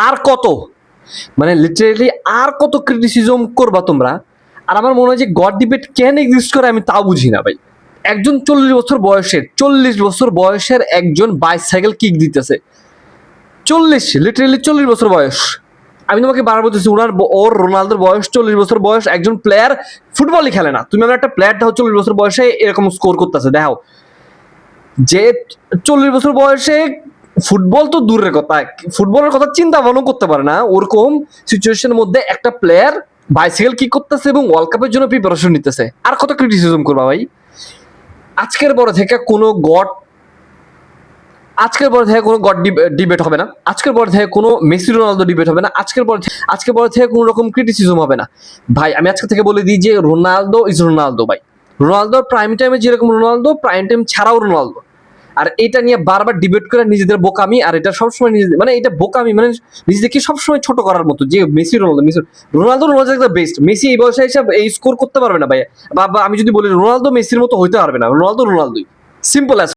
আর কত, মানে লিটারেলি আর কত ক্রিটিসিজম করবা তোমরা? আর আমার মনে হয় যে গড ডিবেট কেন এক্সিস্ট করে আমি তাও বুঝি না ভাই। একজন 40 বছর বয়সের একজন বাইসাইকেল কিক দিতেছে, 40, লিটারেলি 40 বছর বয়স। আমি তোমাকে বারবার বলতেছি ওর রোনালদোর বয়স 40 বছর বয়স, একজন প্লেয়ার ফুটবলই খেলে না, তুমি আমার একটা প্লেয়ার দেখো 40 বছর বয়সে এরকম স্কোর করতেছে, দেখাও যে 40 বছর বয়সে ফুটবল তো দূরের কথা, ফুটবলের কথা চিন্তা ভাবনা করতে পারে না, ওরকম সিচুয়েশনের মধ্যে একটা প্লেয়ার বাইসাইকেল কি করতেছে এবং ওয়ার্ল্ড কাপের জন্য প্রিপারেশন নিতেছে। আর কত ক্রিটিসিজম করবা ভাই? আজকের পরে থেকে কোনো গড ডিবেট হবে না, আজকের পর থেকে কোনো মেসি রোনালদো ডিবেট হবে না, আজকের পর থেকে কোনো রকম ক্রিটিসিজম হবে না ভাই। আমি আজকে থেকে বলে দিই যে রোনালদো ইজ রোনালদো ভাই। রোনালদো প্রাইম টাইমে যেরকম রোনালদো, প্রাইম টাইম ছাড়াও রোনালদো। আর এটা নিয়ে বারবার ডিবেট করে নিজেদের বোকামি, আর এটা সবসময় নিজেদের মানে এটা বোকামি, মানে নিজেদেরকে সবসময় ছোট করার মতো যে মেসি রোনালদো বেস্ট, মেসি এই বয়সে এসে এই স্কোর করতে পারবে না ভাই। বা আমি যদি বলি রোনালদো মেসির মতো হইতে পারবে না, রোনালদোই সিম্পল।